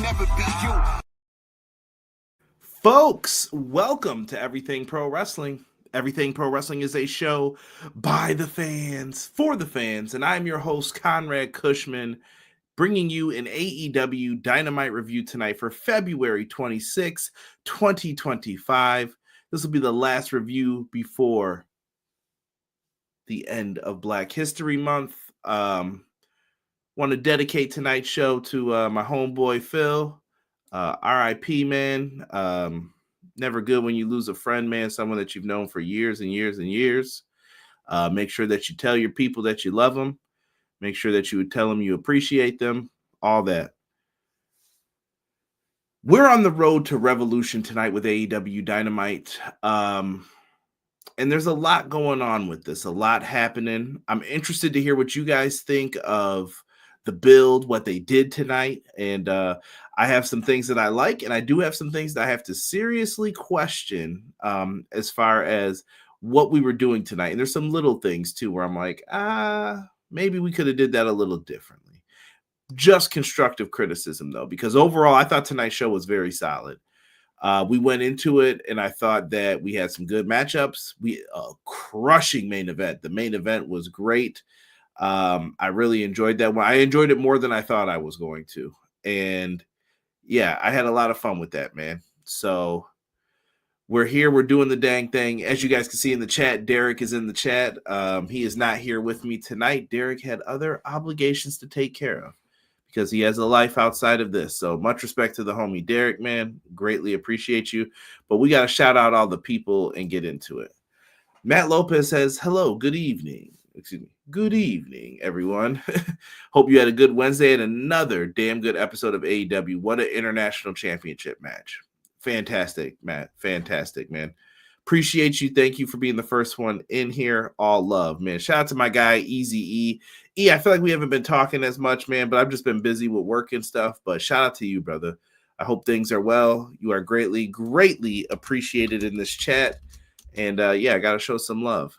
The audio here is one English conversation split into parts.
never be you. Folks, welcome to Everything Pro Wrestling. Everything Pro Wrestling is a show by the fans, for the fans, and I'm your host, Conrad Cushman, bringing you an AEW Dynamite review tonight for February 26, 2025. This will be the last review before the end of Black History Month. Want to dedicate tonight's show to my homeboy Phil. RIP, man. Never good when you lose a friend, man, someone that you've known for years and years and years. Make sure that you tell your people that you love them. Make sure that you would tell them you appreciate them, all that. We're on the road to Revolution tonight with AEW Dynamite. And there's a lot going on with this, a lot happening. I'm interested to hear what you guys think of the build, what they did tonight. And I have some things that I like, and I do have some things that I have to seriously question as far as what we were doing tonight. And there's some little things too where I'm like, maybe we could have did that a little differently. Just constructive criticism though, because overall I thought tonight's show was very solid. We went into it, and I thought that we had some good matchups. Crushing main event. The main event was great. I really enjoyed that one. I enjoyed it more than I thought I was going to. And yeah, I had a lot of fun with that, man. So we're here. We're doing the dang thing. As you guys can see in the chat, Derek is in the chat. He is not here with me tonight. Derek had other obligations to take care of because he has a life outside of this. So much respect to the homie Derek, man. Greatly appreciate you. But we got to shout out all the people and get into it. Matt Lopez says, hello, good evening. Excuse me. Good evening, everyone. Hope you had a good Wednesday and another damn good episode of AEW. What an international championship match. Fantastic, Matt. Fantastic, man. Appreciate you. Thank you for being the first one in here. All love, man. Shout out to my guy, Easy E. E, I feel like we haven't been talking as much, man, but I've just been busy with work and stuff. But shout out to you, brother. I hope things are well. You are greatly, greatly appreciated in this chat. And yeah, I got to show some love.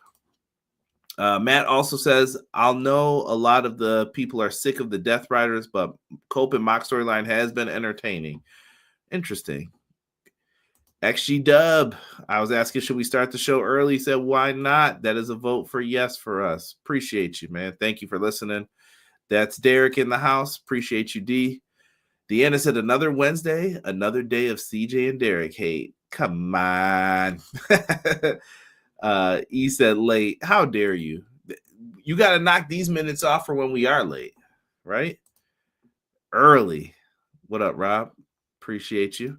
Matt also says, I'll know a lot of the people are sick of the Death Riders, but Cope and Mock storyline has been entertaining. Interesting. XG Dub, I was asking, should we start the show early? He said, why not? That is a vote for yes for us. Appreciate you, man. Thank you for listening. That's Derek in the house. Appreciate you, D. Deanna said, another Wednesday, another day of CJ and Derek hate. Come on. E said late. How dare you? You got to knock these minutes off for when we are late, right? Early. What up, Rob? Appreciate you.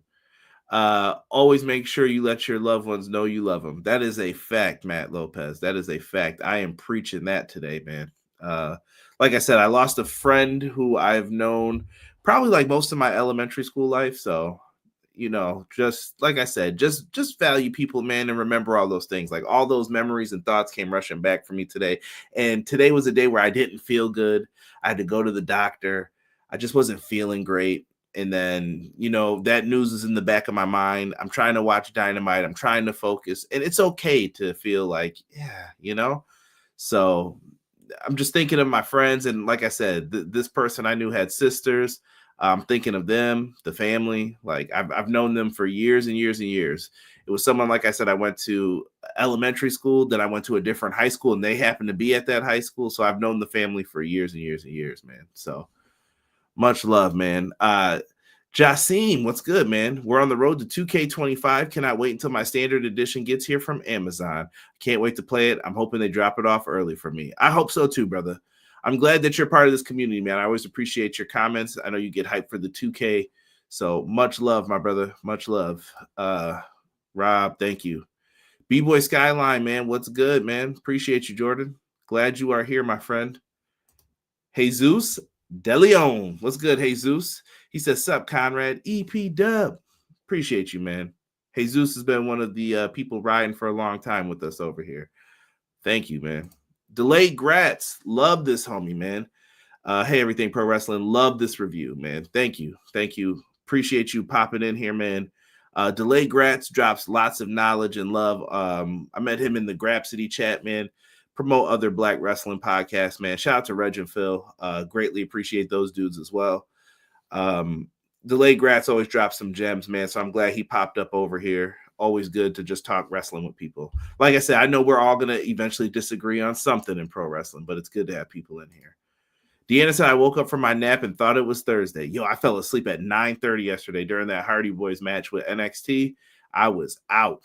Always make sure you let your loved ones know you love them. That is a fact, Matt Lopez. That is a fact. I am preaching that today, man. Like I said, I lost a friend who I've known probably like most of my elementary school life. So, you know, just like I said, just value people, man, and remember all those things. Like all those memories and thoughts came rushing back for me today. And today was a day where I didn't feel good. I had to go to the doctor. I just wasn't feeling great. And then, you know, that news is in the back of my mind. I'm trying to watch Dynamite. I'm trying to focus. And it's okay to feel like, yeah, you know. So I'm just thinking of my friends. And like I said, this person I knew had sisters. I'm thinking of them, the family. Like I've known them for years and years and years. It was someone, like I said, I went to elementary school, then I went to a different high school, and they happened to be at that high school. So I've known the family for years and years and years, man. So much love, man. Jasim, what's good, man? We're on the road to 2K25. Cannot wait until my standard edition gets here from Amazon. Can't wait to play it. I'm hoping they drop it off early for me. I hope so too, brother. I'm glad that you're part of this community, man. I always appreciate your comments. I know you get hyped for the 2K. So much love, my brother. Much love. Rob, thank you. B-Boy Skyline, man. What's good, man? Appreciate you, Jordan. Glad you are here, my friend. Jesus DeLeon. What's good, Jesus? He says, sup, Conrad. EP Dub. Appreciate you, man. Jesus has been one of the people riding for a long time with us over here. Thank you, man. Delayed Grats. Love this, homie, man. Hey, Everything Pro Wrestling. Love this review, man. Thank you. Thank you. Appreciate you popping in here, man. Delayed Grats drops lots of knowledge and love. I met him in the Grapsity chat, man. Promote other Black wrestling podcasts, man. Shout out to Reg and Phil. Greatly appreciate those dudes as well. Delayed Grats always drops some gems, man. So I'm glad he popped up over here. Always good to just talk wrestling with people. Like I said, I know we're all going to eventually disagree on something in pro wrestling, but it's good to have people in here. Deanna said, I woke up from my nap and thought it was Thursday. Yo, I fell asleep at 9:30 yesterday during that Hardy Boys match with NXT. I was out.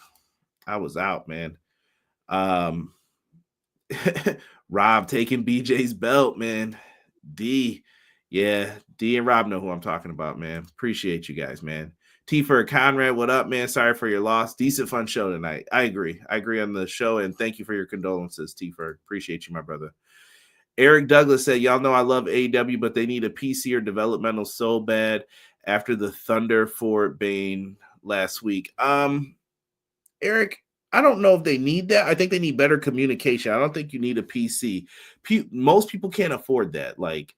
Man. Rob taking BJ's belt, man. D. Yeah, D and Rob know who I'm talking about, man. Appreciate you guys, man. T for Conrad, what up, man? Sorry for your loss. Decent fun show tonight. I agree on the show, and thank you for your condolences, T for. Appreciate you, my brother. Eric Douglas said, y'all know I love AEW, but they need a PC or developmental so bad after the Thunder Fort Bane last week. Eric, I don't know if they need that. I think they need better communication. I don't think you need a PC. Most people can't afford that. Like,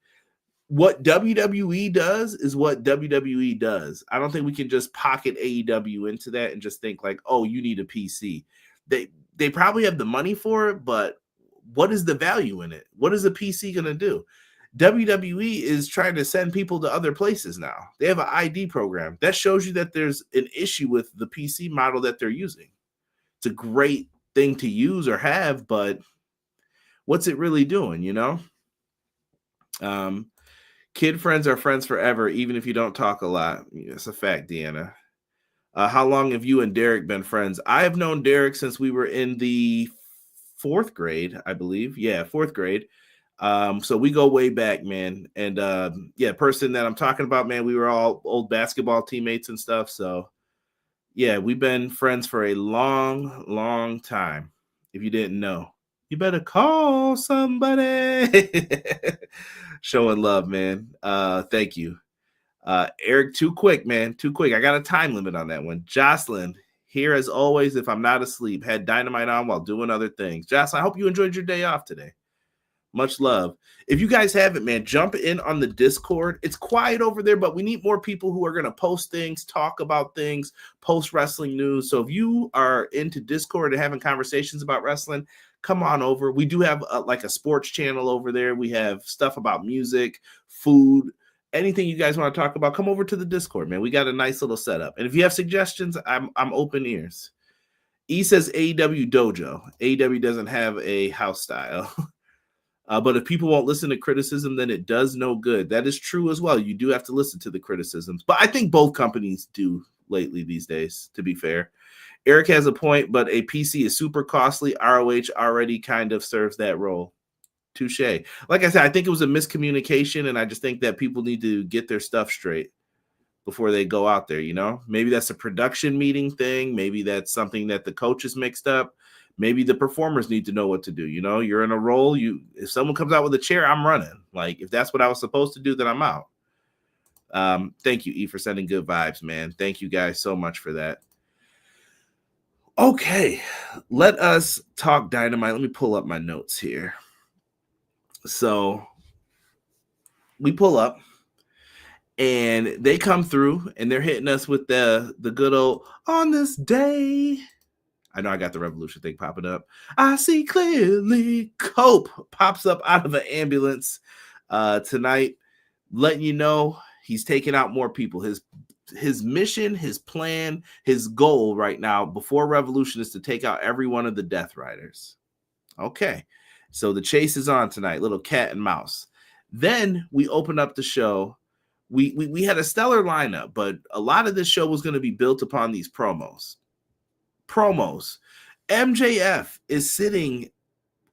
what WWE does is what WWE does. I don't think we can just pocket AEW into that and just think like, oh, you need a PC. They probably have the money for it, but what is the value in it? What is a PC going to do? WWE is trying to send people to other places now. They have an ID program. That shows you that there's an issue with the PC model that they're using. It's a great thing to use or have, but what's it really doing, you know? Kid friends are friends forever, even if you don't talk a lot. It's a fact, Deanna. How long have you and Derek been friends? I have known Derek since we were in the 4th grade, I believe. Yeah, 4th grade. So we go way back, man. And person that I'm talking about, man, we were all old basketball teammates and stuff. So yeah, we've been friends for a long, long time. If you didn't know, you better call somebody. Showing love, man. Thank you. Eric, too quick, man. Too quick. I got a time limit on that one. Jocelyn, here as always, if I'm not asleep, had Dynamite on while doing other things. Jocelyn, I hope you enjoyed your day off today. Much love. If you guys haven't, man, jump in on the Discord. It's quiet over there, but we need more people who are going to post things, talk about things, post wrestling news. So if you are into Discord and having conversations about wrestling, come on over. We do have a sports channel over there. We have stuff about music, food, anything you guys want to talk about. Come over to the Discord, man. We got a nice little setup. And if you have suggestions, I'm open ears. E says AEW Dojo. AEW doesn't have a house style. But if people won't listen to criticism, then it does no good. That is true as well. You do have to listen to the criticisms. But I think both companies do lately these days, to be fair. Eric has a point, but a PC is super costly. ROH already kind of serves that role. Touche. Like I said, I think it was a miscommunication, and I just think that people need to get their stuff straight before they go out there, you know? Maybe that's a production meeting thing. Maybe that's something that the coaches mixed up. Maybe the performers need to know what to do. You know, you're in a role. If someone comes out with a chair, I'm running. Like, if that's what I was supposed to do, then I'm out. Thank you, E, for sending good vibes, man. Thank you guys so much for that. Okay, let us talk Dynamite. Let me pull up my notes here. So we pull up, and they come through, and they're hitting us with the good old "on this day." I know I got the Revolution thing popping up. I see clearly. Cope pops up out of an ambulance tonight, letting you know he's taking out more people. His mission, his plan, his goal right now before Revolution is to take out every one of the Death Riders. Okay, so the chase is on tonight, little cat and mouse. Then we open up the show. We had a stellar lineup, but a lot of this show was going to be built upon these promos. MJF is sitting,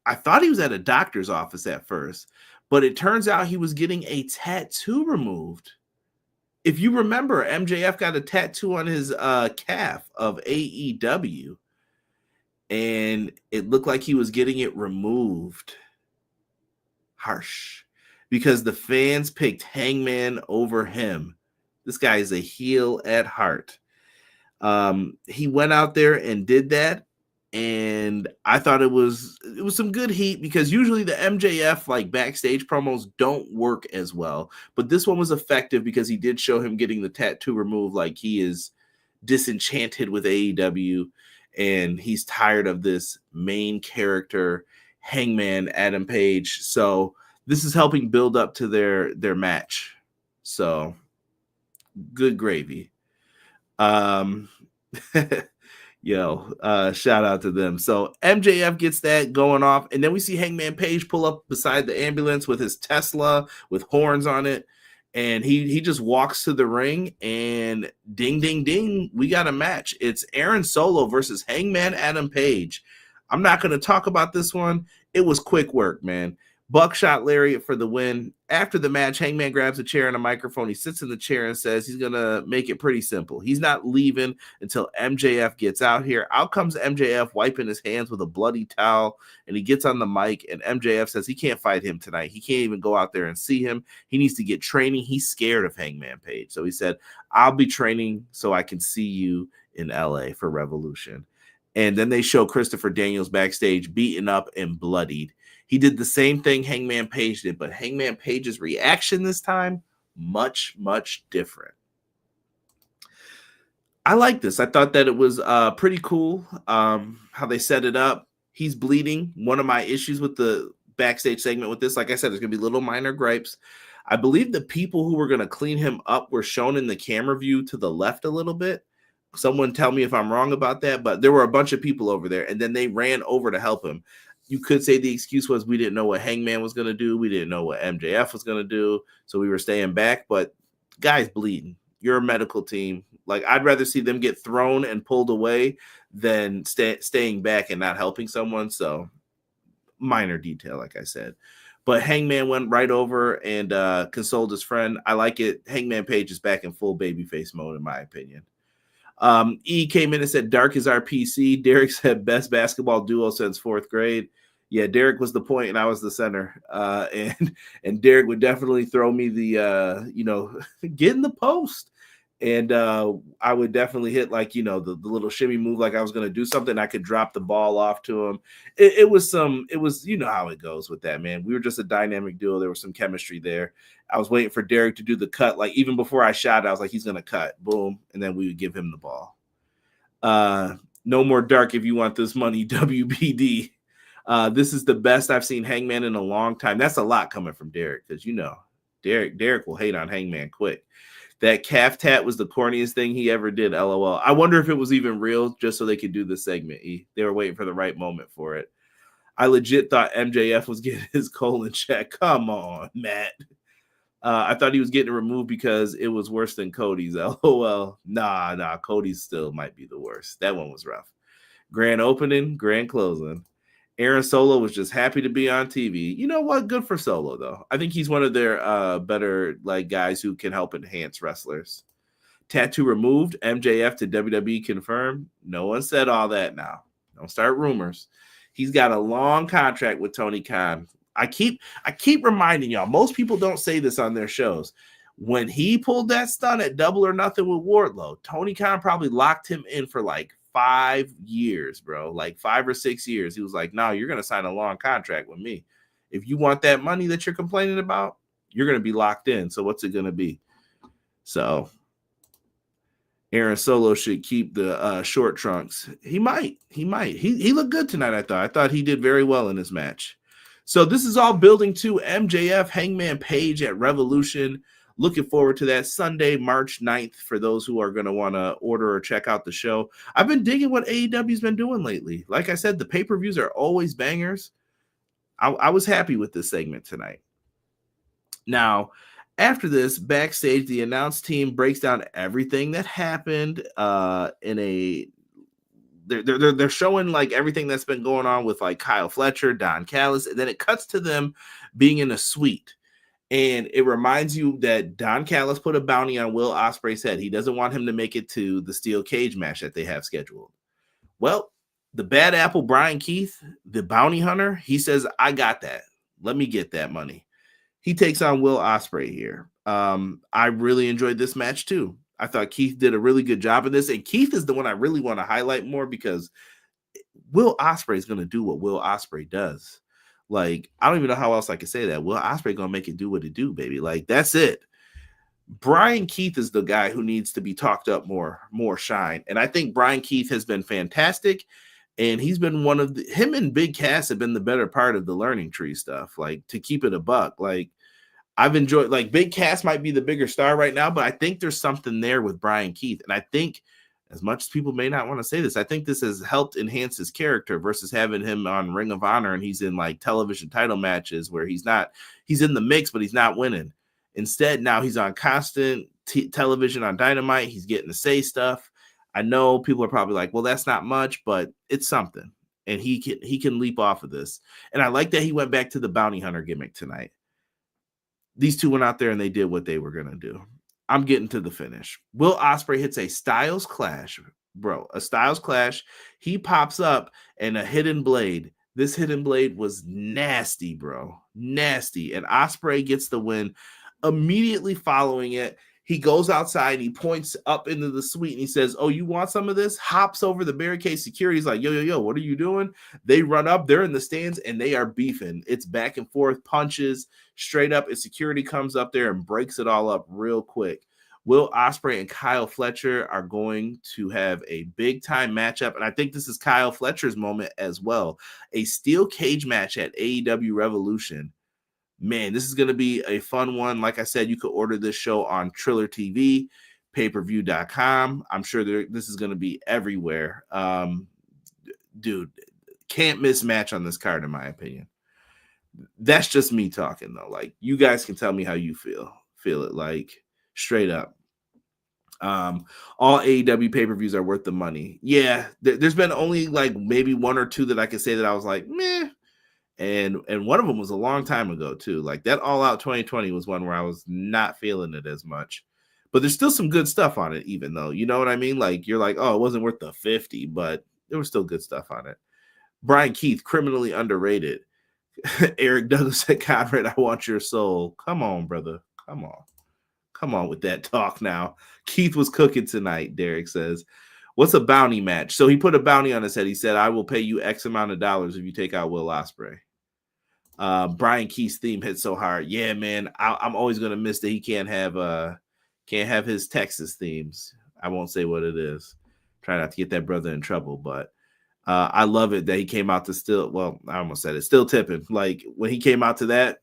I thought he was at a doctor's office at first, but it turns out he was getting a tattoo removed. If you remember, MJF got a tattoo on his calf of AEW, and it looked like he was getting it removed. Harsh. Because the fans picked Hangman over him. This guy is a heel at heart. He went out there and did that, and I thought it was some good heat, because usually the MJF like backstage promos don't work as well, but this one was effective because he did show him getting the tattoo removed, like he is disenchanted with AEW and he's tired of this main character Hangman Adam Page. So this is helping build up to their match. So Good gravy. Um, shout out to them. So MJF gets that going off, and then we see Hangman Page pull up beside the ambulance with his Tesla with horns on it, and he just walks to the ring, and ding ding ding, we got a match. It's Aaron Solo versus Hangman Adam Page. I'm not going to talk about this one. It was quick work, man. Buckshot lariat for the win. After the match, Hangman grabs a chair and a microphone. He sits in the chair and says he's going to make it pretty simple. He's not leaving until MJF gets out here. Out comes MJF wiping his hands with a bloody towel, and he gets on the mic, and MJF says he can't fight him tonight. He can't even go out there and see him. He needs to get training. He's scared of Hangman Page. So he said, I'll be training so I can see you in LA for Revolution. And then they show Christopher Daniels backstage beaten up and bloodied. He did the same thing Hangman Page did, but Hangman Page's reaction this time, much, much different. I like this. I thought that it was pretty cool how they set it up. He's bleeding. One of my issues with the backstage segment with this, like I said, there's going to be little minor gripes. I believe the people who were going to clean him up were shown in the camera view to the left a little bit. Someone tell me if I'm wrong about that, but there were a bunch of people over there, and then they ran over to help him. You could say the excuse was we didn't know what Hangman was going to do. We didn't know what MJF was going to do, so we were staying back. But guys bleeding. You're a medical team. Like, I'd rather see them get thrown and pulled away than staying back and not helping someone. So minor detail, like I said. But Hangman went right over and consoled his friend. I like it. Hangman Page is back in full babyface mode, in my opinion. E came in and said, Dark is our PC. Derek said, best basketball duo since fourth grade. Yeah, Derek was the point and I was the center. And Derek would definitely throw me the, get in the post. And I would definitely hit the little shimmy move like I was going to do something. I could drop the ball off to him. It was how it goes with that, man. We were just a dynamic duo. There was some chemistry there. I was waiting for Derek to do the cut. Like, even before I shot, I was like, he's going to cut. Boom. And then we would give him the ball. No more Dark if you want this money, WBD. This is the best I've seen Hangman in a long time. That's a lot coming from Derek because, Derek will hate on Hangman quick. That calf tat was the corniest thing he ever did, LOL. I wonder if it was even real just so they could do the segment. They were waiting for the right moment for it. I legit thought MJF was getting his colon checked. Come on, Matt. I thought he was getting removed because it was worse than Cody's. LOL. Nah. Cody's still might be the worst. That one was rough. Grand opening, grand closing. Aaron Solo was just happy to be on TV. You know what? Good for Solo, though. I think he's one of their better guys who can help enhance wrestlers. Tattoo removed. MJF to WWE confirmed. No one said all that now. Don't start rumors. He's got a long contract with Tony Khan. I keep reminding y'all, most people don't say this on their shows. When he pulled that stunt at Double or Nothing with Wardlow, Tony Khan probably locked him in for 5 years, bro. 5 or 6 years. He was like, no, you're going to sign a long contract with me. If you want that money that you're complaining about, you're going to be locked in. So what's it going to be? So Aaron Solo should keep the short trunks. He might. He looked good tonight, I thought. I thought he did very well in this match. So this is all building to MJF Hangman Page at Revolution. Looking forward to that Sunday, March 9th, for those who are going to want to order or check out the show. I've been digging what AEW's been doing lately. Like I said, the pay-per-views are always bangers. I was happy with this segment tonight. Now, after this, backstage, the announce team breaks down everything that happened they're showing everything that's been going on with Kyle Fletcher, Don Callis, and then it cuts to them being in a suite. And it reminds you that Don Callis put a bounty on Will Ospreay's head. He doesn't want him to make it to the steel cage match that they have scheduled. Well, the bad apple Bryan Keith, the bounty hunter, he says, I got that. Let me get that money. He takes on Will Ospreay here. I really enjoyed this match too. I thought Keith did a really good job of this. And Keith is the one I really want to highlight more because Will Ospreay is going to do what Will Ospreay does. I don't even know how else I can say that. Will Ospreay gonna make it do what it do, baby. That's it. Bryan Keith is the guy who needs to be talked up more shine. And I think Bryan Keith has been fantastic. And he's been him and Big Cass have been the better part of the learning tree stuff. To keep it a buck. I've enjoyed, like, Big Cass might be the bigger star right now, but I think there's something there with Bryan Keith. And I think, as much as people may not want to say this, I think this has helped enhance his character versus having him on Ring of Honor and he's in like television title matches where he's in the mix, but he's not winning. Instead, now he's on constant television on Dynamite. He's getting to say stuff. I know people are probably like, well, that's not much, but it's something. And he can leap off of this. And I like that he went back to the bounty hunter gimmick tonight. These two went out there and they did what they were going to do. I'm getting to the finish. Will Ospreay hits a Styles Clash, bro. A Styles Clash. He pops up and a hidden blade. This hidden blade was nasty, bro. Nasty. And Ospreay gets the win. Immediately following it, he goes outside. He points up into the suite and he says, "Oh, you want some of this?" Hops over the barricade security. He's like, yo, what are you doing? They run up. They're in the stands and they are beefing. It's back and forth, punches straight up. And security comes up there and breaks it all up real quick. Will Ospreay and Kyle Fletcher are going to have a big time matchup. And I think this is Kyle Fletcher's moment as well. A steel cage match at AEW Revolution. Man, this is going to be a fun one. Like I said, you could order this show on Triller TV, payperview.com. I'm sure this is going to be everywhere. Dude, can't miss match on this card, in my opinion. That's just me talking, though. Like, you guys can tell me how you feel it, like, straight up. All AEW pay-per-views are worth the money. Yeah, there's been only like maybe one or two that I could say that I was like, meh. And one of them was a long time ago too. Like that All Out 2020 was one where I was not feeling it as much. But there's still some good stuff on it, even though, you know what I mean? Like you're like, oh, it wasn't worth the 50, but there was still good stuff on it. Bryan Keith, criminally underrated. Eric Douglas said, "Conrad, I want your soul." Come on, brother. Come on with that talk now. Keith was cooking tonight, Derek says. What's a bounty match? So he put a bounty on his head. He said, "I will pay you X amount of dollars if you take out Will Ospreay." Bryan Keith's theme hit so hard. Yeah, man. I'm always gonna miss that he can't have his Texas themes. I won't say what it is. Try not to get that brother in trouble, but I love it that he came out to still. Well, I almost said it. Still tipping. Like when he came out to that,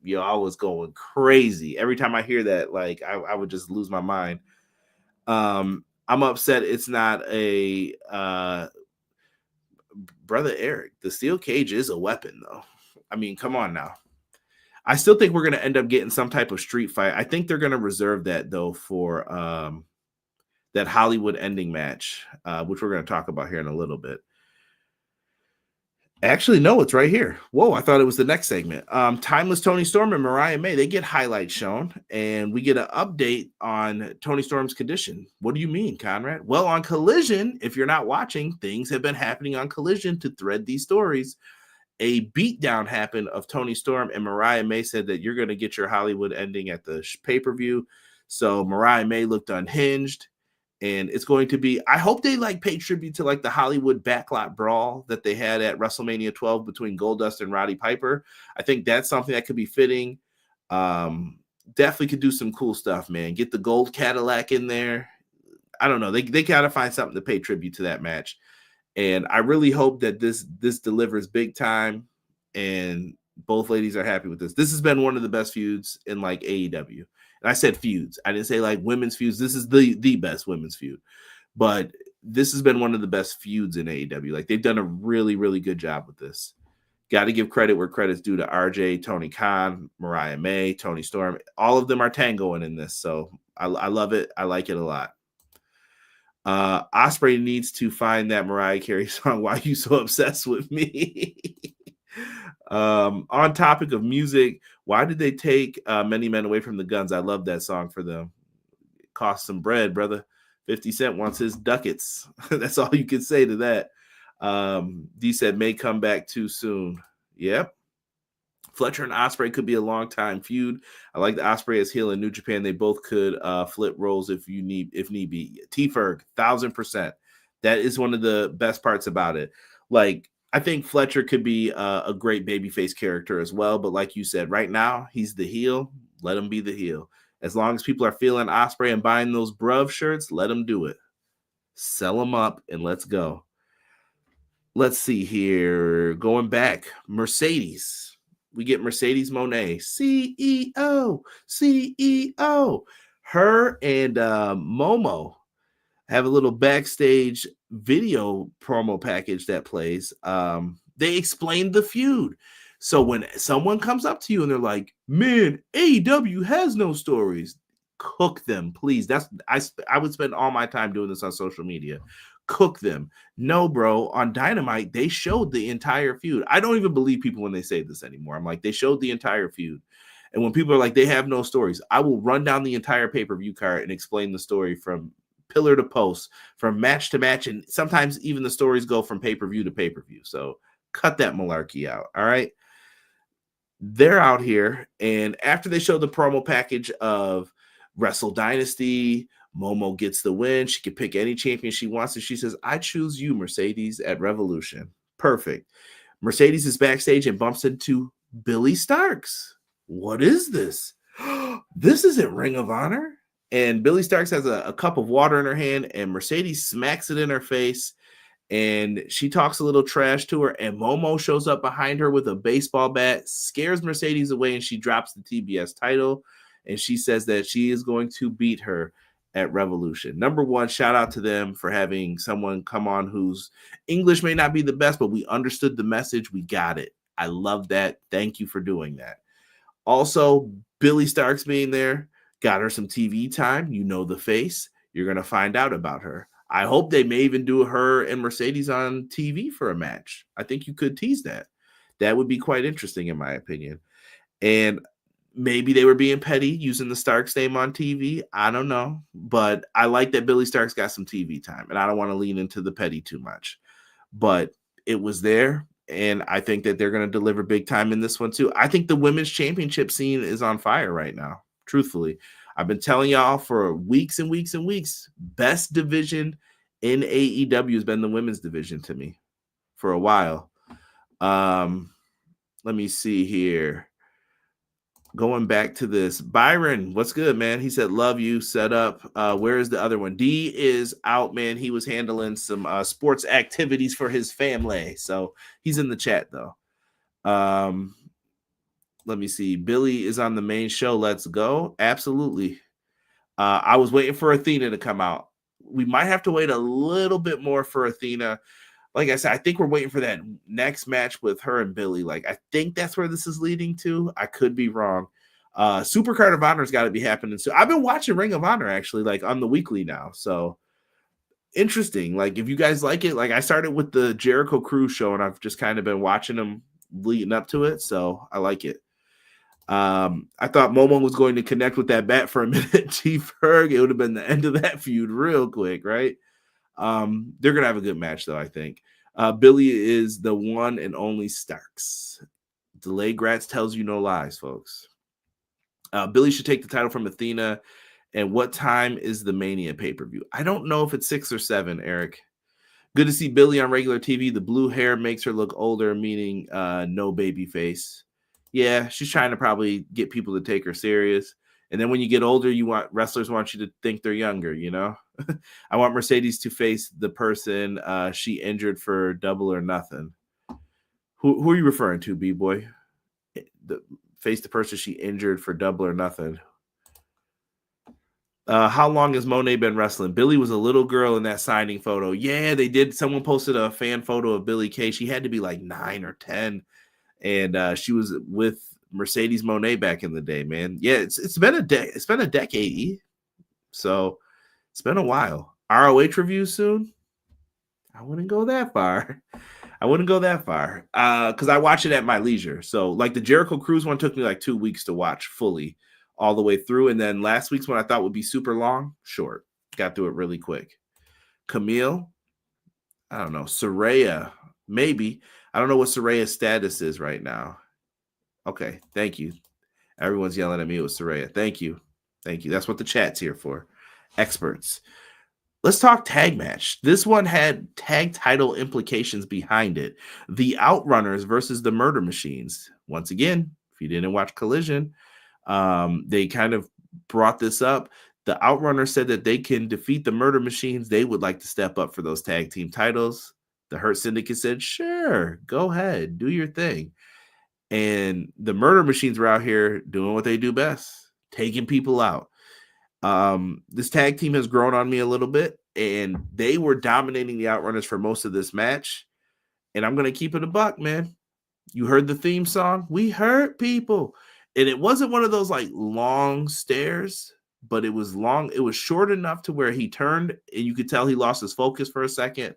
yo, I was going crazy. Every time I hear that, like I would just lose my mind. I'm upset it's not a brother Eric. The steel cage is a weapon, though. I mean, come on now. I still think we're going to end up getting some type of street fight. I think they're going to reserve that, though, for that Hollywood ending match, which we're going to talk about here in a little bit. Actually, no, it's right here. Whoa, I thought it was the next segment. Timeless Toni Storm and Mariah May, they get highlights shown, and we get an update on Toni Storm's condition. What do you mean, Conrad? Well, on Collision, if you're not watching, things have been happening on Collision to thread these stories. A beatdown happened of Toni Storm, and Mariah May said that you're going to get your Hollywood ending at the pay-per-view. So Mariah May looked unhinged. And it's going to be, I hope they like pay tribute to like the Hollywood backlot brawl that they had at WrestleMania 12 between Goldust and Roddy Piper. I think that's something that could be fitting. Definitely could do some cool stuff, man. Get the gold Cadillac in there. I don't know. They got to find something to pay tribute to that match. And I really hope that this delivers big time and both ladies are happy with this. This has been one of the best feuds in like AEW. And I said feuds. I didn't say like women's feuds. This is the best women's feud. But this has been one of the best feuds in AEW. Like they've done a really, really good job with this. Got to give credit where credit's due to RJ, Tony Khan, Mariah May, Toni Storm. All of them are tangoing in this. So I love it. I like it a lot. Ospreay needs to find that Mariah Carey song, "Why You So Obsessed With Me." On topic of music, why did they take Many Men Away from the Guns? I love that song for them. It cost some bread, brother. 50 Cent wants his ducats. That's all you can say to that. D said may come back too soon. Yep. Fletcher and Ospreay could be a long time feud. I like the Ospreay as heel in New Japan. They both could flip roles if need be. T-Ferg, 1000%. That is one of the best parts about it. Like, I think Fletcher could be a great babyface character as well. But like you said, right now, he's the heel. Let him be the heel. As long as people are feeling Ospreay and buying those Bruv shirts, let him do it. Sell them up and let's go. Let's see here. Going back, Mercedes. We get Mercedes Moné, CEO, CEO. Her and Momo have a little backstage video promo package that plays. They explained the feud. So when someone comes up to you and they're like, "Man, AEW has no stories," cook them, please. I would spend all my time doing this on social media. Cook them. No, bro. On Dynamite, they showed the entire feud. I don't even believe people when they say this anymore. I'm like, they showed the entire feud. And when people are like, they have no stories, I will run down the entire pay-per-view card and explain the story from pillar to post, from match to match, and sometimes even the stories go from pay-per-view to pay-per-view. So cut that malarkey out. All right. They're out here, and after they show the promo package of Wrestle Dynasty, Momo gets the win. She can pick any champion she wants, and she says, "I choose you, Mercedes, at Revolution." Perfect. Mercedes is backstage and bumps into Billy Starks. What is this? This isn't Ring of Honor. And Billy Starks has a cup of water in her hand, and Mercedes smacks it in her face. And she talks a little trash to her, and Momo shows up behind her with a baseball bat, scares Mercedes away, and she drops the TBS title. And she says that she is going to beat her at Revolution. Number one, shout out to them for having someone come on whose English may not be the best, but we understood the message. We got it. I love that. Thank you for doing that. Also, Billy Starks being there got her some TV time. You know the face. You're going to find out about her. I hope they may even do her and Mercedes on TV for a match. I think you could tease that. That would be quite interesting, in my opinion. And maybe they were being petty using the Starks name on TV. I don't know. But I like that Billy Starks got some TV time. And I don't want to lean into the petty too much. But it was there. And I think that they're going to deliver big time in this one, too. I think the women's championship scene is on fire right now, truthfully. I've been telling y'all for weeks and weeks and weeks, best division in AEW has been the women's division to me for a while. Let me see here. Going back to this, Byron, what's good, man? He said, "Love you, set up." Where is the other one? D is out, man. He was handling some sports activities for his family. So he's in the chat, though. Let me see. Billy is on the main show. Let's go. Absolutely. I was waiting for Athena to come out. We might have to wait a little bit more for Athena. Like I said, I think we're waiting for that next match with her and Billy. Like, I think that's where this is leading to. I could be wrong. Supercard of Honor's got to be happening soon. I've been watching Ring of Honor, actually, like on the weekly now. So interesting. Like, if you guys like it, like I started with the Jericho Cruise show, and I've just kind of been watching them leading up to it. So I like it. I thought Momo was going to connect with that bat for a minute. Chief Ferg, it would have been the end of that feud real quick, right? They're gonna have a good match, though, I think. Billy is the one and only Starks. Delay Gratz tells you no lies, folks. Billy should take the title from Athena. And what time is the Mania pay-per-view? I don't know if it's 6 or 7, Eric. Good to see Billy on regular TV. The blue hair makes her look older, meaning no baby face. Yeah, she's trying to probably get people to take her serious. And then when you get older, wrestlers want you to think they're younger, you know? I want Mercedes to face the person she injured for Double or Nothing. Who are you referring to, B-Boy? Face the person she injured for Double or Nothing. How long has Monet been wrestling? Billy was a little girl in that signing photo. Yeah, they did. Someone posted a fan photo of Billy Kay. She had to be like 9 or 10. And she was with Mercedes Moné back in the day, man. Yeah, it's been a it's been a decade, so it's been a while. ROH review soon. I wouldn't go that far. Because I watch it at my leisure. So like the Jericho Cruise one took me like 2 weeks to watch fully all the way through, and then last week's one I thought would be super long, short. Got through it really quick. Camille, I don't know. Saraya, maybe. I don't know what Saraya's status is right now. Okay, thank you. Everyone's yelling at me. It was Saraya. Thank you. That's what the chat's here for. Experts. Let's talk tag match. This one had tag title implications behind it. The Outrunners versus the Murder Machines. Once again, if you didn't watch Collision, they kind of brought this up. The Outrunners said that they can defeat the Murder Machines. They would like to step up for those tag team titles. The Hurt Syndicate said, sure, go ahead, do your thing. And the murder machines were out here doing what they do best, taking people out. This tag team has grown on me a little bit, and they were dominating the Outrunners for most of this match. And I'm going to keep it a buck, man. You heard the theme song? We hurt people. And it wasn't one of those like long stairs, but it was long. It was short enough to where he turned and you could tell he lost his focus for a second.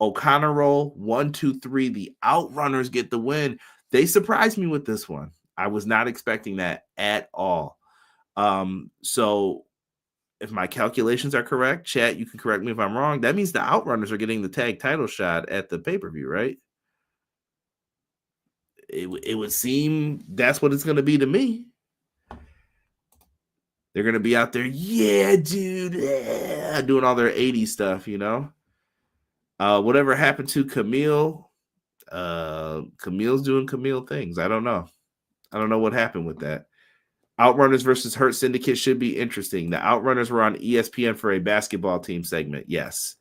O'Connor roll, 1, 2, 3. The Outrunners get the win. They surprised me with this one. I was not expecting that at all. So if my calculations are correct, chat, you can correct me if I'm wrong. That means the Outrunners are getting the tag title shot at the pay-per-view, right? It would seem that's what it's going to be to me. They're going to be out there, yeah, dude, yeah, doing all their 80s stuff, you know? Whatever happened to Camille? Camille's doing Camille things. I don't know. I don't know what happened with that. Outrunners versus Hurt Syndicate should be interesting. The Outrunners were on ESPN for a basketball team segment. Yes.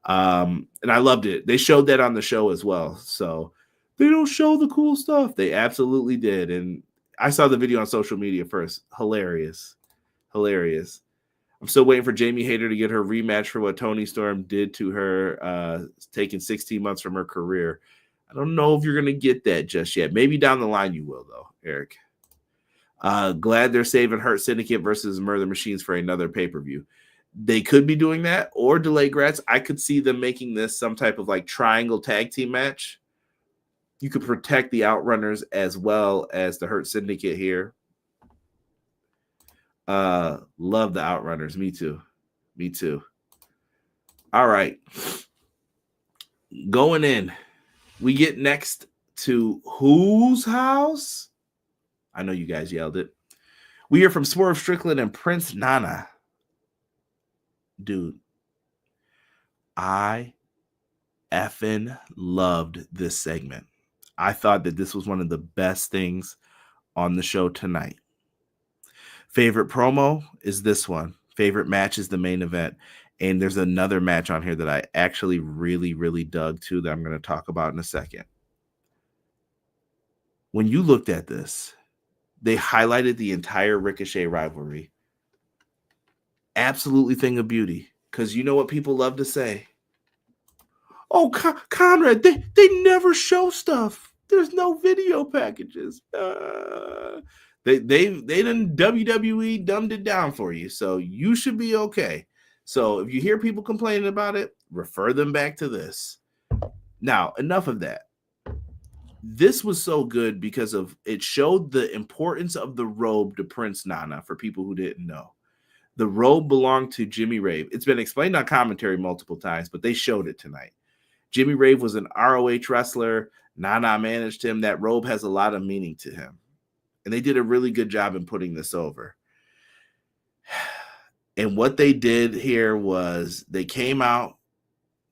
And I loved it. They showed that on the show as well. So they don't show the cool stuff. They absolutely did. And I saw the video on social media first. Hilarious. Hilarious. I'm still waiting for Jamie Hayter to get her rematch for what Toni Storm did to her, taking 16 months from her career. I don't know if you're going to get that just yet. Maybe down the line you will, though, Eric. Glad they're saving Hurt Syndicate versus Murder Machines for another pay-per-view. They could be doing that or delay grats. I could see them making this some type of like triangle tag team match. You could protect the Outrunners as well as the Hurt Syndicate here. Love the Outrunners. Me too. Me too. All right. Going in. We get next to whose house? I know you guys yelled it. We hear from Swerve Strickland and Prince Nana. Dude, I effing loved this segment. I thought that this was one of the best things on the show tonight. Favorite promo is this one. Favorite match is the main event. And there's another match on here that I actually really, really dug too that I'm going to talk about in a second. When you looked at this, they highlighted the entire Ricochet rivalry. Absolutely thing of beauty. Because you know what people love to say? Oh, Conrad, they never show stuff. There's no video packages. They done WWE dumbed it down for you. So you should be okay. So if you hear people complaining about it, refer them back to this. Now, enough of that. This was so good because of it showed the importance of the robe to Prince Nana for people who didn't know. The robe belonged to Jimmy Rave. It's been explained on commentary multiple times, but they showed it tonight. Jimmy Rave was an ROH wrestler. Nana managed him. That robe has a lot of meaning to him. And they did a really good job in putting this over. And what they did here was they came out,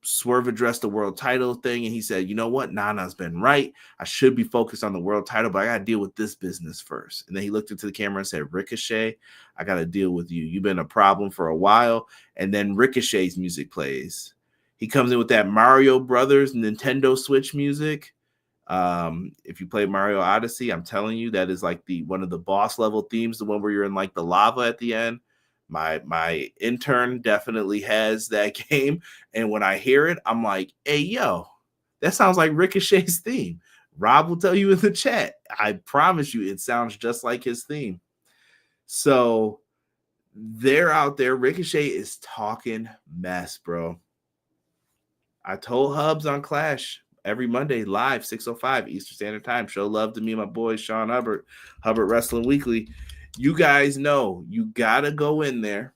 Swerve addressed the world title thing, and he said, you know what? Nana's been right. I should be focused on the world title, but I got to deal with this business first. And then he looked into the camera and said, Ricochet, I got to deal with you. You've been a problem for a while. And then Ricochet's music plays. He comes in with that Mario Brothers Nintendo Switch music. If you play Mario Odyssey, I'm telling you, that is like one of the boss level themes, the one where you're in like the lava at the end. My intern definitely has that game. And when I hear it, I'm like, hey, yo, that sounds like Ricochet's theme. Rob will tell you in the chat. I promise you, it sounds just like his theme. So they're out there. Ricochet is talking mess, bro. I told Hubs on Clash every Monday live, 6:05 Eastern Standard Time. Show love to me and my boy, Sean Hubbard Wrestling Weekly. You guys know you got to go in there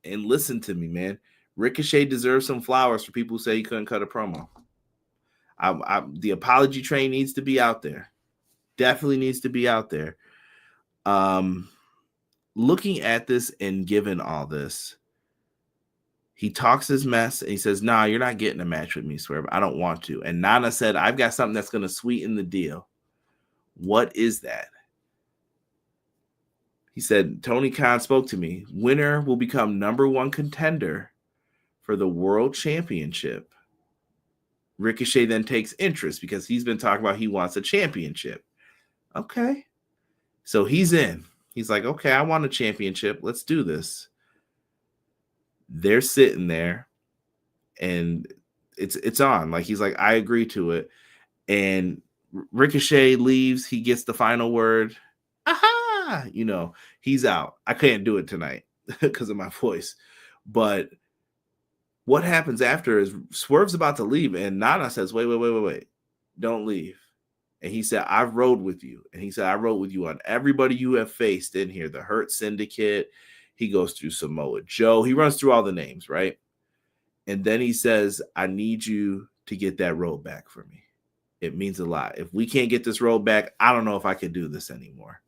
and listen to me, man. Ricochet deserves some flowers for people who say he couldn't cut a promo. The apology train needs to be out there. Definitely needs to be out there. Looking at this and given all this, he talks his mess and he says, nah, you're not getting a match with me, Swerve. I don't want to. And Nana said, I've got something that's going to sweeten the deal. What is that? He said, Tony Khan spoke to me. Winner will become #1 contender for the world championship. Ricochet then takes interest because he's been talking about he wants a championship. Okay. So he's in. He's like, okay, I want a championship. Let's do this. They're sitting there and it's on. Like, he's like, I agree to it. And Ricochet leaves. He gets the final word. Aha! You know, he's out. I can't do it tonight because of my voice. But what happens after is Swerve's about to leave, and Nana says, wait. Don't leave. And he said, I've rode with you. And he said, I rode with you on everybody you have faced in here. The Hurt Syndicate. He goes through Samoa Joe. He runs through all the names, right? And then he says, I need you to get that robe back for me. It means a lot. If we can't get this robe back, I don't know if I can do this anymore.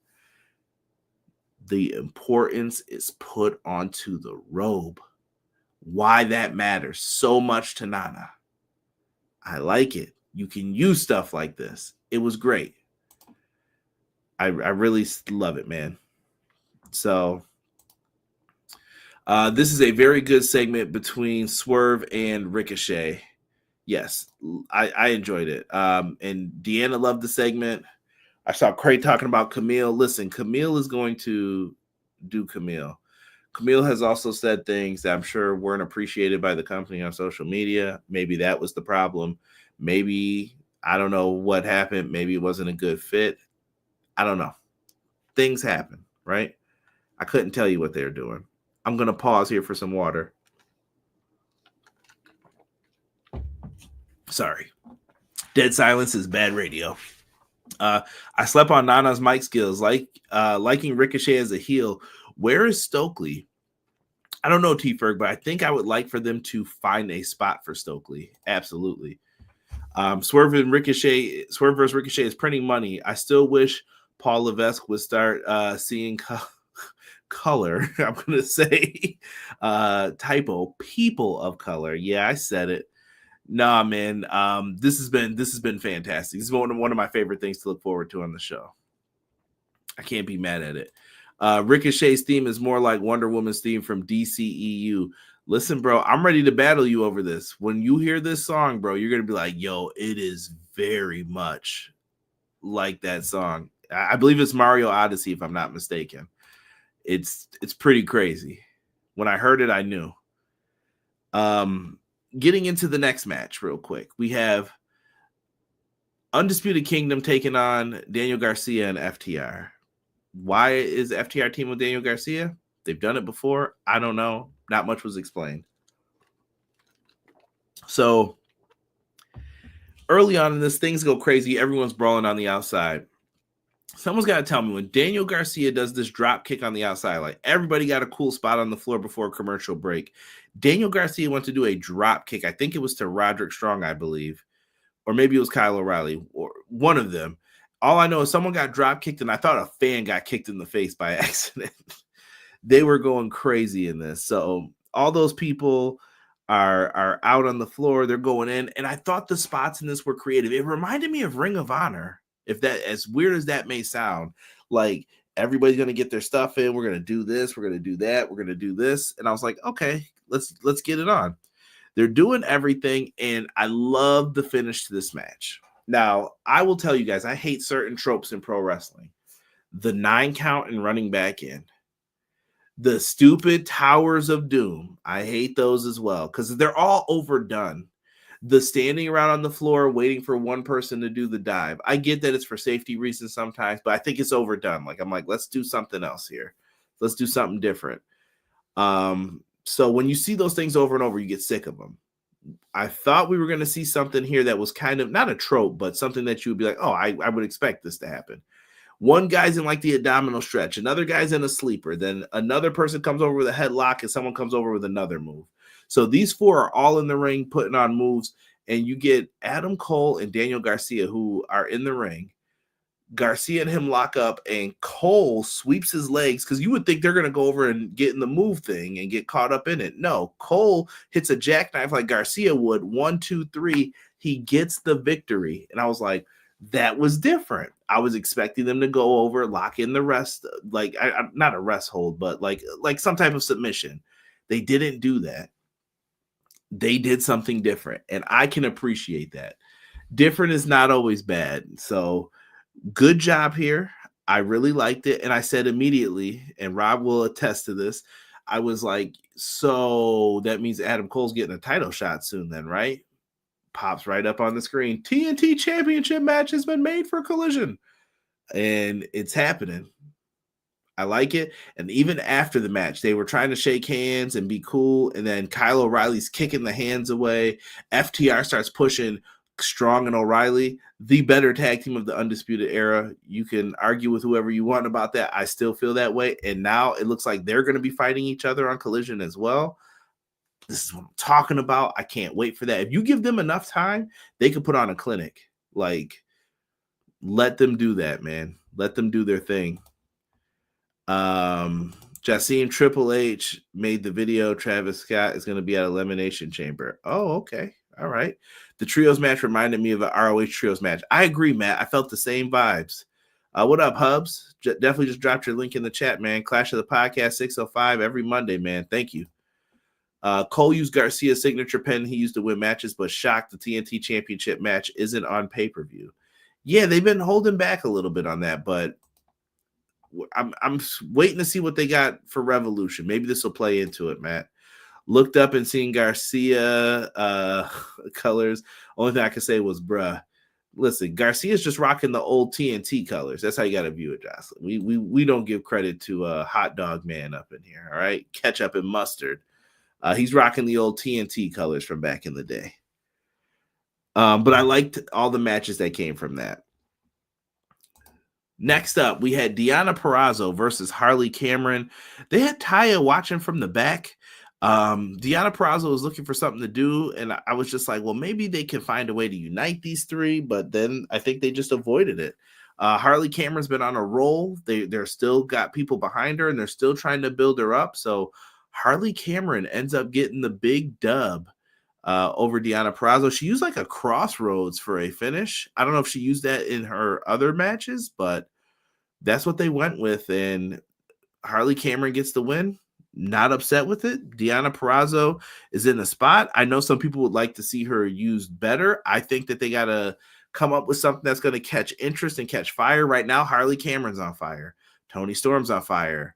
The importance is put onto the robe. Why that matters so much to Nana. I like it. You can use stuff like this. It was great. I really love it, man. So this is a very good segment between Swerve and Ricochet. Yes, I enjoyed it. And Deonna loved the segment. I saw Craig talking about Camille. Listen, Camille is going to do Camille. Camille has also said things that I'm sure weren't appreciated by the company on social media. Maybe that was the problem. Maybe, I don't know what happened. Maybe it wasn't a good fit. I don't know. Things happen, right? I couldn't tell you what they're doing. I'm going to pause here for some water. Sorry. Dead silence is bad radio. I slept on Nana's mic skills, liking Ricochet as a heel. Where is Stokely? I don't know, T-Ferg, but I think I would like for them to find a spot for Stokely. Absolutely. Swerve versus Ricochet is printing money. I still wish Paul Levesque would start seeing color. I'm going to say typo, people of color. Yeah, I said it. Nah, man. This has been fantastic. This is one of my favorite things to look forward to on the show. I can't be mad at it. Ricochet's theme is more like Wonder Woman's theme from DCEU. Listen, bro, I'm ready to battle you over this. When you hear this song, bro, you're gonna be like, yo, it is very much like that song. I believe it's Mario Odyssey, if I'm not mistaken. It's pretty crazy. When I heard it, I knew. Getting into the next match real quick. We have Undisputed Kingdom taking on Daniel Garcia and FTR. Why is FTR team with Daniel Garcia? They've done it before. I don't know. Not much was explained. So early on in this, things go crazy. Everyone's brawling on the outside. Someone's got to tell me, when Daniel Garcia does this drop kick on the outside, like everybody got a cool spot on the floor before a commercial break. Daniel Garcia went to do a drop kick. I think it was to Roderick Strong, I believe. Or maybe it was Kyle O'Reilly, or one of them. All I know is someone got drop kicked, and I thought a fan got kicked in the face by accident. They were going crazy in this. So all those people are out on the floor. They're going in. And I thought the spots in this were creative. It reminded me of Ring of Honor. If that, as weird as that may sound, like everybody's going to get their stuff in. We're going to do this. We're going to do that. We're going to do this. And I was like, okay, let's get it on. They're doing everything. And I love the finish to this match. Now, I will tell you guys, I hate certain tropes in pro wrestling. The 9 count and running back in. The stupid Towers of Doom. I hate those as well because they're all overdone. The standing around on the floor waiting for one person to do the dive. I get that it's for safety reasons sometimes, but I think it's overdone. Like, I'm like, let's do something else here. Let's do something different. So when you see those things over and over, you get sick of them. I thought we were going to see something here that was kind of not a trope, but something that you would be like, oh, I would expect this to happen. One guy's in like the abdominal stretch. Another guy's in a sleeper. Then another person comes over with a headlock and someone comes over with another move. So these 4 are all in the ring putting on moves. And you get Adam Cole and Daniel Garcia who are in the ring. Garcia and him lock up and Cole sweeps his legs because you would think they're going to go over and get in the move thing and get caught up in it. No, Cole hits a jackknife like Garcia would. 1, 2, 3. He gets the victory. And I was like, that was different. I was expecting them to go over, lock in the rest, like not a rest hold, but like some type of submission. They didn't do that. They did something different, and I can appreciate that. Different is not always bad. So good job here. I really liked it. And I said immediately, and Rob will attest to this, I was like, so that means Adam Cole's getting a title shot soon, then, right? Pops right up on the screen. TNT Championship match has been made for Collision. And it's happening. I like it. And even after the match, they were trying to shake hands and be cool. And then Kyle O'Reilly's kicking the hands away. FTR starts pushing Strong and O'Reilly, the better tag team of the Undisputed Era. You can argue with whoever you want about that. I still feel that way. And now it looks like they're going to be fighting each other on Collision as well. This is what I'm talking about. I can't wait for that. If you give them enough time, they could put on a clinic. Like, let them do that, man. Let them do their thing. Jassim Triple H made the video. Travis Scott is going to be at Elimination Chamber. Oh, okay. All right. The trios match reminded me of an ROH trios match. I agree, Matt. I felt the same vibes. What up, Hubs? Definitely just dropped your link in the chat, man. Clash of the Podcast 605 every Monday, man. Thank you. Cole used Garcia's signature pen he used to win matches, but shocked the TNT Championship match isn't on pay-per-view. Yeah, they've been holding back a little bit on that, but I'm waiting to see what they got for Revolution. Maybe this will play into it, Matt. Looked up and seen Garcia colors. Only thing I could say was, bruh. Listen, Garcia's just rocking the old TNT colors. That's how you got to view it, Jocelyn. We don't give credit to Hot Dog Man up in here, all right? Ketchup and mustard. He's rocking the old TNT colors from back in the day. But I liked all the matches that came from that. Next up, we had Deonna Purrazzo versus Harley Cameron. They had Taya watching from the back. Deonna Purrazzo was looking for something to do, and I was just like, well, maybe they can find a way to unite these three, but then I think they just avoided it. Harley Cameron's been on a roll. They're still got people behind her, and they're still trying to build her up. So Harley Cameron ends up getting the big dub over Deonna Purrazzo. She used like a crossroads for a finish. I don't know if she used that in her other matches, but that's what they went with, and Harley Cameron gets the win. Not upset with it. Deonna Purrazzo is in the spot. I know some people would like to see her used better. I think that they got to come up with something that's going to catch interest and catch fire. Right now, Harley Cameron's on fire. Tony Storm's on fire.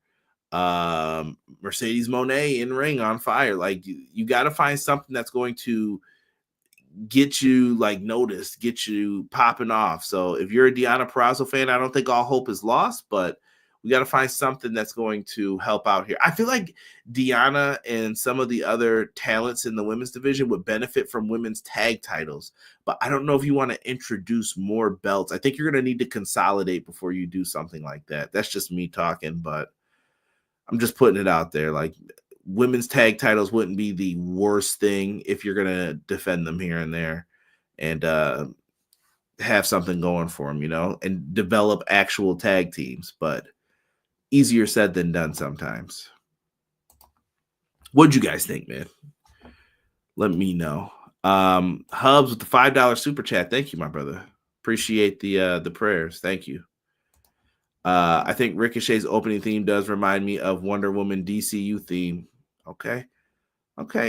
Mercedes Moné in ring on fire. Like, you got to find something that's going to get you like noticed, get you popping off. So if you're a Deonna Purrazzo fan, I don't think all hope is lost, but we got to find something that's going to help out here. I feel like Deonna and some of the other talents in the women's division would benefit from women's tag titles, but I don't know if you want to introduce more belts. I think you're going to need to consolidate before you do something like that. That's just me talking, but I'm just putting it out there. Like, women's tag titles wouldn't be the worst thing if you're going to defend them here and there and have something going for them, you know, and develop actual tag teams, but easier said than done sometimes. What'd you guys think, man? Let me know. Hubs with the $5 super chat. Thank you, my brother. Appreciate the prayers. Thank you. I think Ricochet's opening theme does remind me of Wonder Woman DCU theme. Okay.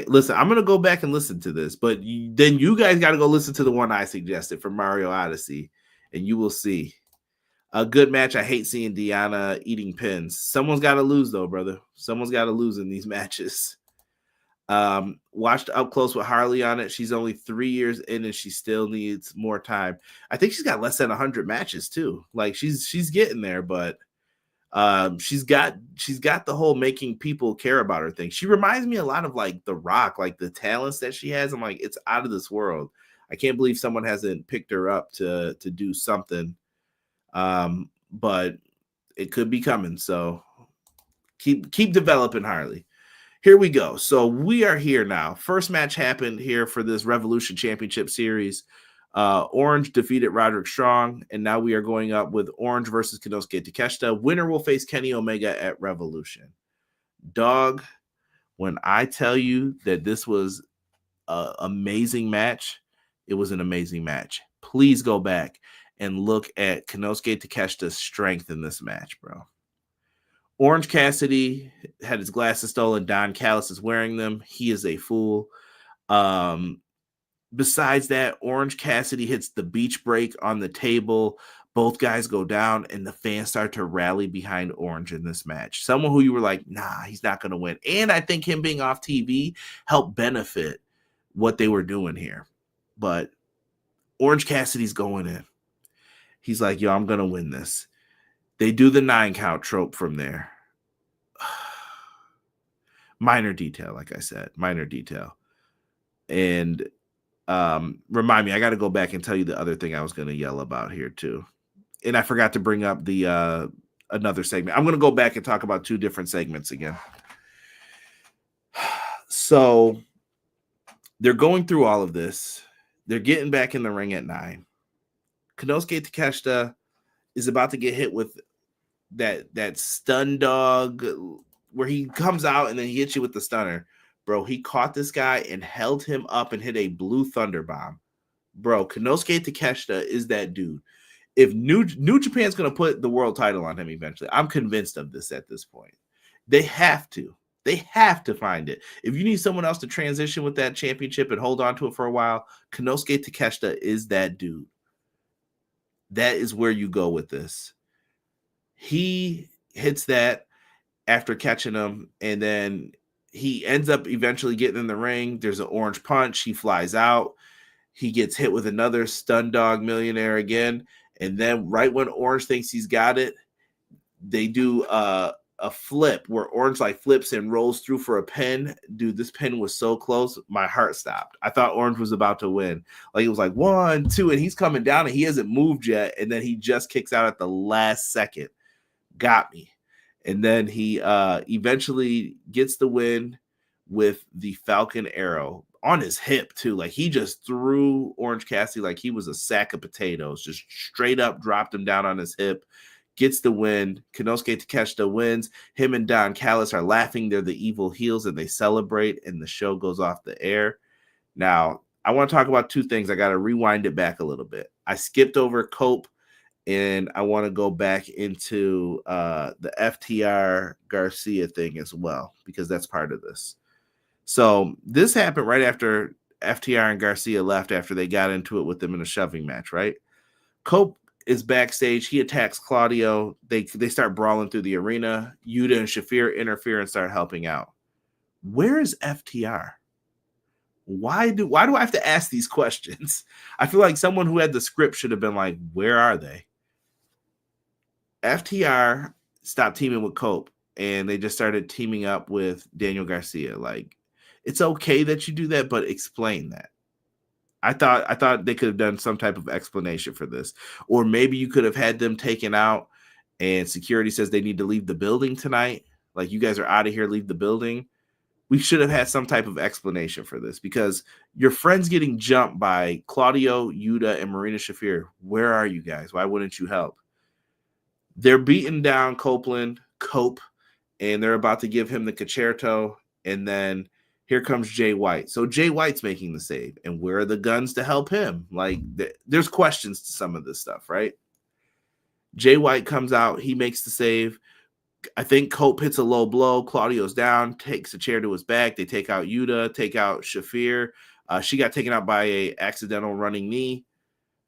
Listen, I'm going to go back and listen to this, but then you guys got to go listen to the one I suggested from Mario Odyssey, and you will see. A good match. I hate seeing Deonna eating pins. Someone's got to lose, though, brother. Someone's got to lose in these matches. Watched up close with Harley on it. She's only 3 years in, and she still needs more time. I think she's got less than 100 matches too. Like, she's getting there, but she's got the whole making people care about her thing. She reminds me a lot of like The Rock, like the talents that she has. I'm like, it's out of this world. I can't believe someone hasn't picked her up to do something. But it could be coming. So keep developing, Harley. Here we go. So we are here now. First match happened here for this Revolution Championship Series. Orange defeated Roderick Strong, and now we are going up with Orange versus Konosuke Takeshita. Winner will face Kenny Omega at Revolution. Dog, when I tell you that this was an amazing match, it was an amazing match. Please go back and look at Konosuke Takeshita's strength in this match, bro. Orange Cassidy had his glasses stolen. Don Callis is wearing them. He is a fool. Besides that, Orange Cassidy hits the beach break on the table. Both guys go down, and the fans start to rally behind Orange in this match. Someone who you were like, nah, he's not going to win. And I think him being off TV helped benefit what they were doing here. But Orange Cassidy's going in. He's like, yo, I'm going to win this. They do the 9 count trope from there. Minor detail, like I said, minor detail. And remind me, I got to go back and tell you the other thing I was going to yell about here too. And I forgot to bring up the another segment. I'm going to go back and talk about 2 different segments again. So they're going through all of this. They're getting back in the ring at 9. Konosuke Takeshita is about to get hit with that stun dog where he comes out and then he hits you with the stunner. Bro, he caught this guy and held him up and hit a blue thunder bomb. Bro, Konosuke Takeshita is that dude. If New Japan's going to put the world title on him eventually, I'm convinced of this at this point. They have to. They have to find it. If you need someone else to transition with that championship and hold on to it for a while, Konosuke Takeshita is that dude. That is where you go with this. He hits that after catching him, and then he ends up eventually getting in the ring. There's an orange punch. He flies out. He gets hit with another stun dog millionaire again. And then right when Orange thinks he's got it, they do a flip where Orange like flips and rolls through for a pin. Dude, this pin was so close. My heart stopped. I thought Orange was about to win. Like it was like 1, 2, and he's coming down and he hasn't moved yet. And then he just kicks out at the last second. Got me. And then he eventually gets the win with the Falcon Arrow on his hip too. Like he just threw Orange Cassidy like he was a sack of potatoes, just straight up dropped him down on his hip, gets the win. Konosuke Takeshita wins. Him and Don Callis are laughing. They're the evil heels and they celebrate, and the show goes off the air. Now, I want to talk about 2 things. I got to rewind it back a little bit. I skipped over Cope, and I want to go back into the FTR Garcia thing as well, because that's part of this. So this happened right after FTR and Garcia left after they got into it with them in a shoving match, right? Cope is backstage. He attacks Claudio. They start brawling through the arena. Yuta and Shafir interfere and start helping out. Where is FTR? Why do I have to ask these questions? I feel like someone who had the script should have been like, where are they? FTR stopped teaming with Cope, and they just started teaming up with Daniel Garcia. Like, it's okay that you do that, but explain that. I thought they could have done some type of explanation for this. Or maybe you could have had them taken out and security says they need to leave the building tonight. Like, you guys are out of here, leave the building. We should have had some type of explanation for this, because your friend's getting jumped by Claudio, Yuta, and Marina Shafir. Where are you guys? Why wouldn't you help? They're beating down Cope, and they're about to give him the concerto, and then here comes Jay White. So Jay White's making the save, and where are the guns to help him? Like, there's questions to some of this stuff, right? Jay White comes out. He makes the save. I think Cope hits a low blow. Claudio's down, takes a chair to his back. They take out Yuta, take out Shafir. She got taken out by a accidental running knee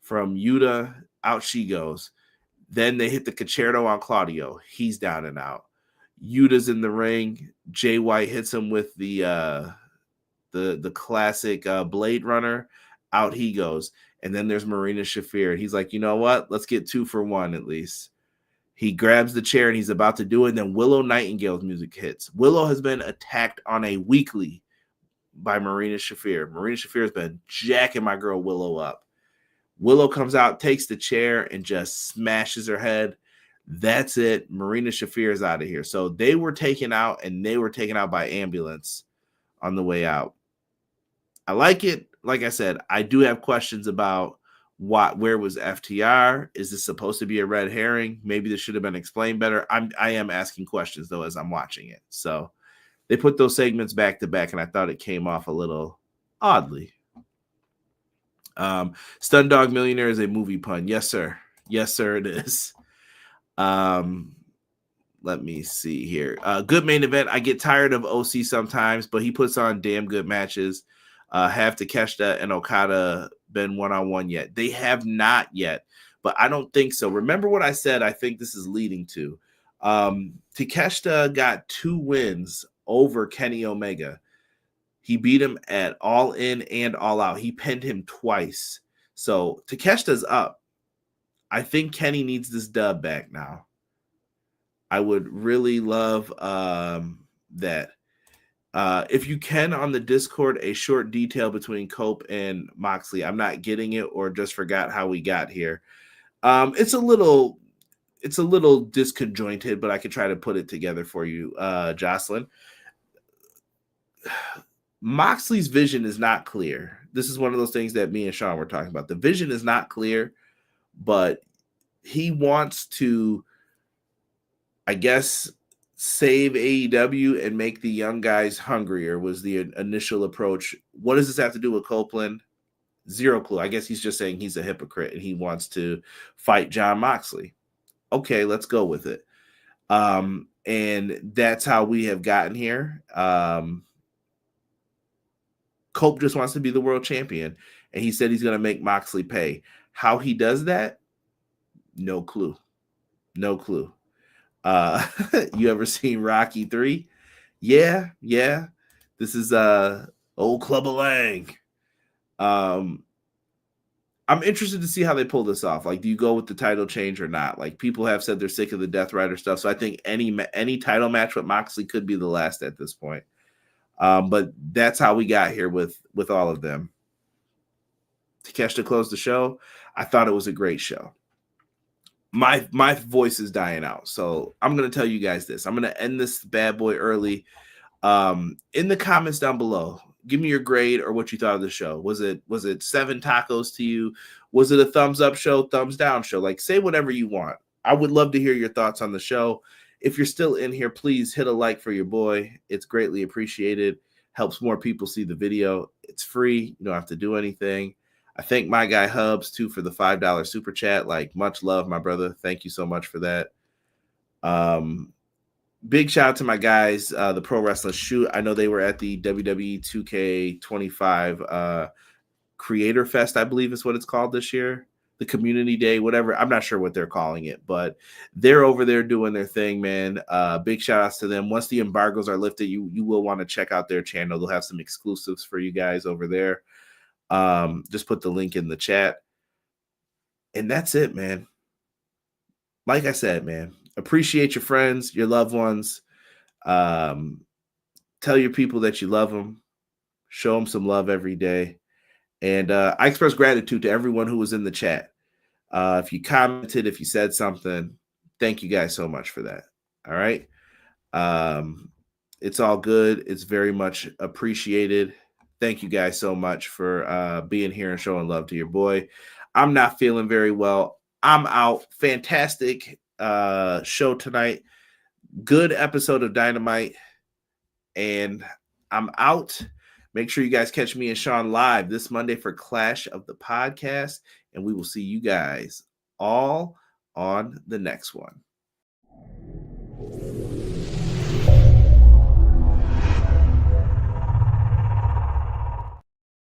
from Yuta. Out she goes. Then they hit the concerto on Claudio. He's down and out. Yuta's in the ring. Jay White hits him with the classic Blade Runner. Out he goes. And then there's Marina Shafir. He's like, you know what? Let's get 2 for 1 at least. He grabs the chair and he's about to do it. And then Willow Nightingale's music hits. Willow has been attacked on a weekly by Marina Shafir. Marina Shafir has been jacking my girl Willow up. Willow comes out, takes the chair, and just smashes her head. That's it. Marina Shafir is out of here. So they were taken out, and they were taken out by ambulance on the way out. I like it. Like I said, I do have questions about where was FTR? Is this supposed to be a red herring? Maybe this should have been explained better. I am asking questions, though, as I'm watching it. So they put those segments back to back, and I thought it came off a little oddly. Stun Dog Millionaire is a movie pun. Yes, sir. Yes, sir, it is. Let me see here. Good main event. I get tired of OC sometimes, but he puts on damn good matches. Have Takeshita and Okada been one-on-one yet? They have not yet, but I don't think so. Remember what I said? I think this is leading to. Takeshita got 2 wins over Kenny Omega. He beat him at All In and All Out. He pinned him twice. So Takeshita's up. I think Kenny needs this dub back now. I would really love that. If you can on the Discord, a short detail between Cope and Moxley. I'm not getting it or just forgot how we got here. It's a little disconjointed, but I could try to put it together for you, Jocelyn. Moxley's vision is not clear. This is one of those things that me and Sean were talking about. The vision is not clear, but he wants to, I guess, save AEW and make the young guys hungrier was the initial approach. What does this have to do with Copeland? Zero clue. I guess he's just saying he's a hypocrite and he wants to fight Jon Moxley. Okay, let's go with it. And that's how we have gotten here. Cope just wants to be the world champion, and he said he's going to make Moxley pay. How he does that? No clue. No clue. You ever seen Rocky 3? Yeah. This is old Clubber Lang. I'm interested to see how they pull this off. Like, do you go with the title change or not? Like, people have said they're sick of the Death Rider stuff, so I think any title match with Moxley could be the last at this point. But that's how we got here with all of them. Takeshita closed the show. I thought it was a great show. My voice is dying out, so I'm going to tell you guys this. I'm going to end this bad boy early. In the comments down below, give me your grade or what you thought of the show. Was it 7 tacos to you? Was it a thumbs up show, thumbs down show? Like, say whatever you want. I would love to hear your thoughts on the show. If you're still in here, please hit a like for your boy. It's greatly appreciated. Helps more people see the video. It's free. You don't have to do anything. I thank my guy Hubs, too, for the $5 super chat. Like, much love, my brother. Thank you so much for that. Big shout out to my guys, the Pro Wrestling Shoot. I know they were at the WWE 2K25 Creator Fest, I believe is what it's called this year. The Community Day, whatever. I'm not sure what they're calling it, but they're over there doing their thing, man. Big shout outs to them. Once the embargoes are lifted, you will want to check out their channel. They'll have some exclusives for you guys over there. Just put the link in the chat. And that's it, man. Like I said, man, appreciate your friends, your loved ones. Tell your people that you love them. Show them some love every day. And I express gratitude to everyone who was in the chat. If you commented, if you said something, thank you guys so much for that. All right. It's all good. It's very much appreciated. Thank you guys so much for being here and showing love to your boy. I'm not feeling very well. I'm out. Fantastic show tonight. Good episode of Dynamite. And I'm out. Make sure you guys catch me and Sean live this Monday for Clash of the Podcast. And we will see you guys all on the next one.